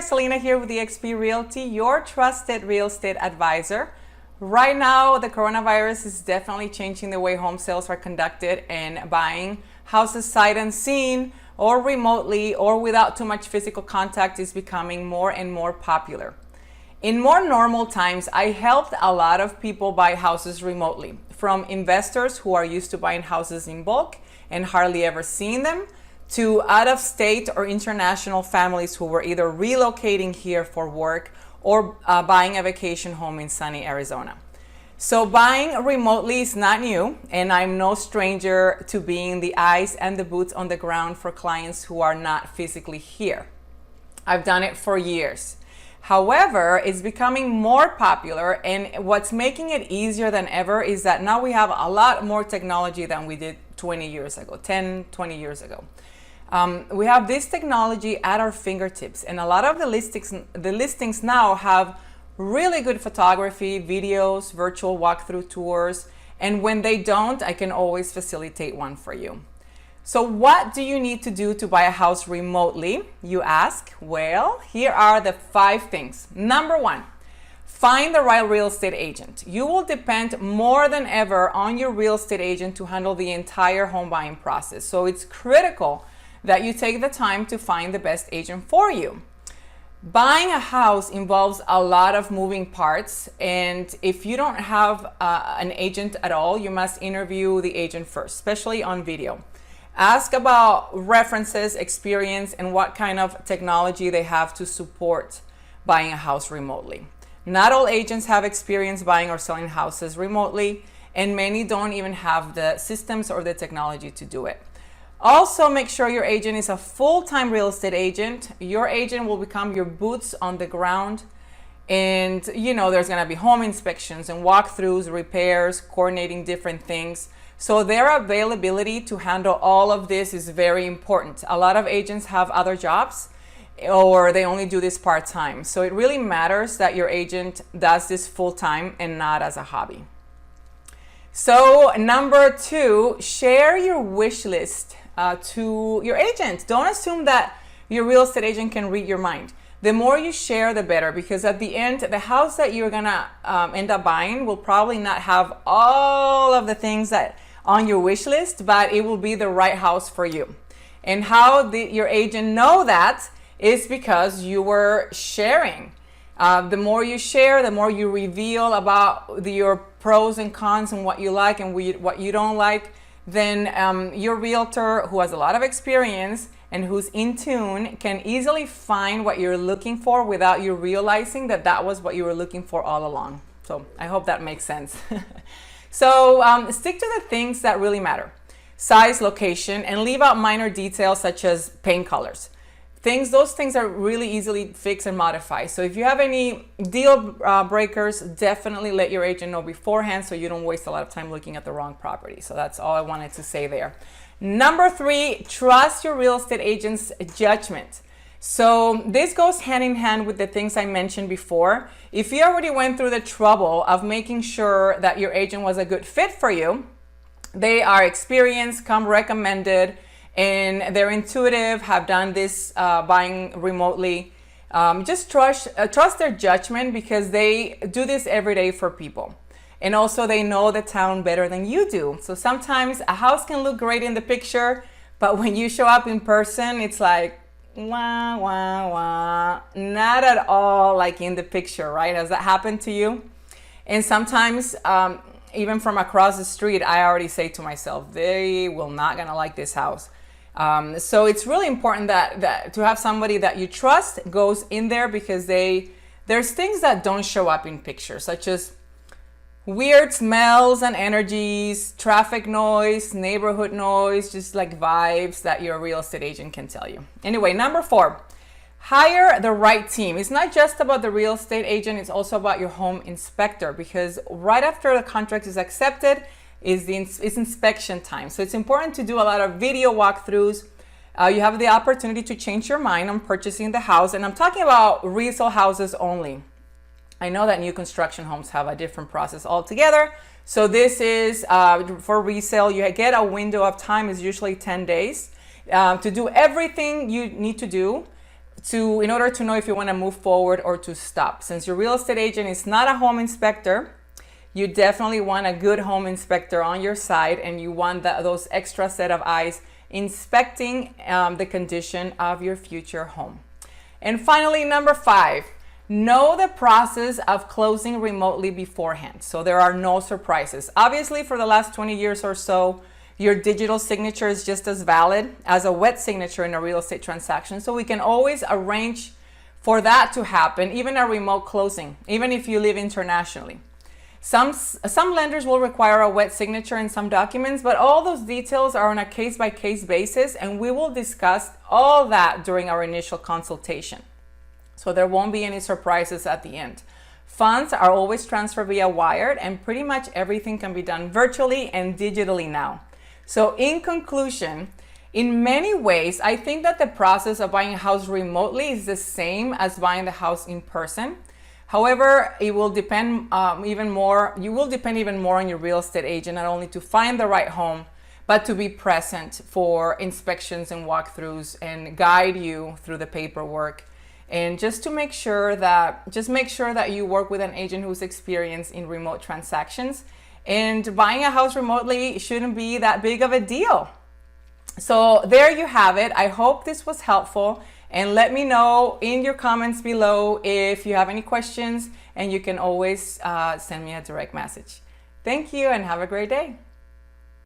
Celina here with EXP Realty, your trusted real estate advisor. Right now, the coronavirus is definitely changing the way home sales are conducted, and buying houses sight unseen or remotely or without too much physical contact is becoming more and more popular. In more normal times, I helped a lot of people buy houses remotely, from investors who are used to buying houses in bulk and hardly ever seeing them, to out-of-state or international families who were either relocating here for work or buying a vacation home in sunny Arizona. So buying remotely is not new, and I'm no stranger to being the eyes and the boots on the ground for clients who are not physically here. I've done it for years. However, it's becoming more popular, and what's making it easier than ever is that now we have a lot more technology than we did 20 years ago, 10, 20 years ago. We have this technology at our fingertips, and a lot of the listings now have really good photography, videos, virtual walkthrough tours, and when they don't, I can always facilitate one for you. So what do you need to do to buy a house remotely, you ask? Well, here are the 5 things. Number 1, find the right real estate agent. You will depend more than ever on your real estate agent to handle the entire home buying process. So it's critical that you take the time to find the best agent for you. Buying a house involves a lot of moving parts, and if you don't have an agent at all, you must interview the agent first, especially on video. Ask about references, experience, and what kind of technology they have to support buying a house remotely. Not all agents have experience buying or selling houses remotely, and many don't even have the systems or the technology to do it. Also, make sure your agent is a full-time real estate agent. Your agent will become your boots on the ground, and there's going to be home inspections and walkthroughs, repairs, coordinating different things. So their availability to handle all of this is very important. A lot of agents have other jobs, or they only do this part-time. So it really matters that your agent does this full-time and not as a hobby. So number 2, share your wish list to your agent. Don't assume that your real estate agent can read your mind. The more you share, the better, because at the end, the house that you're gonna end up buying will probably not have all of the things that on your wish list, but it will be the right house for you. And how your agent know that is because you were sharing. The more you share, the more you reveal about your pros and cons and what you like and what you don't like, then your realtor, who has a lot of experience and who's in tune, can easily find what you're looking for without you realizing that that was what you were looking for all along. So I hope that makes sense. So stick to the things that really matter: size, location, and leave out minor details such as paint colors. Those things are really easily fixed and modified. So if you have any deal breakers, definitely let your agent know beforehand so you don't waste a lot of time looking at the wrong property. So that's all I wanted to say there. Number 3, trust your real estate agent's judgment. So this goes hand in hand with the things I mentioned before. If you already went through the trouble of making sure that your agent was a good fit for you, they are experienced, come recommended, and they're intuitive, have done this buying remotely. Just trust their judgment, because they do this every day for people. And also they know the town better than you do. So sometimes a house can look great in the picture, but when you show up in person, it's like, wah, wah, wah. Not at all like in the picture, right? Has that happened to you? And sometimes, even from across the street, I already say to myself, they will not gonna like this house. So it's really important that to have somebody that you trust goes in there, because there's things that don't show up in pictures, such as weird smells and energies, traffic noise, neighborhood noise, just like vibes that your real estate agent can tell you. Anyway, number 4, hire the right team. It's not just about the real estate agent, it's also about your home inspector, because right after the contract is accepted is inspection time. So it's important to do a lot of video walkthroughs. You have the opportunity to change your mind on purchasing the house, and I'm talking about resale houses only. I know that new construction homes have a different process altogether. So this is for resale. You get a window of time, is usually 10 days, to do everything you need to do in order to know if you want to move forward or to stop. Since your real estate agent is not a home inspector, you definitely want a good home inspector on your side, and you want those extra set of eyes inspecting the condition of your future home. And finally, number 5, know the process of closing remotely beforehand, so there are no surprises. Obviously, for the last 20 years or so, your digital signature is just as valid as a wet signature in a real estate transaction. So we can always arrange for that to happen, even a remote closing, even if you live internationally. Some lenders will require a wet signature in some documents, but all those details are on a case-by-case basis, and we will discuss all that during our initial consultation. So there won't be any surprises at the end. Funds are always transferred via wire, and pretty much everything can be done virtually and digitally now. So in conclusion, in many ways, I think that the process of buying a house remotely is the same as buying the house in person. However, it will depend even more on your real estate agent, not only to find the right home, but to be present for inspections and walkthroughs and guide you through the paperwork. And just make sure that you work with an agent who's experienced in remote transactions. And buying a house remotely shouldn't be that big of a deal. So there you have it. I hope this was helpful. And let me know in your comments below if you have any questions, and you can always send me a direct message. Thank you and have a great day.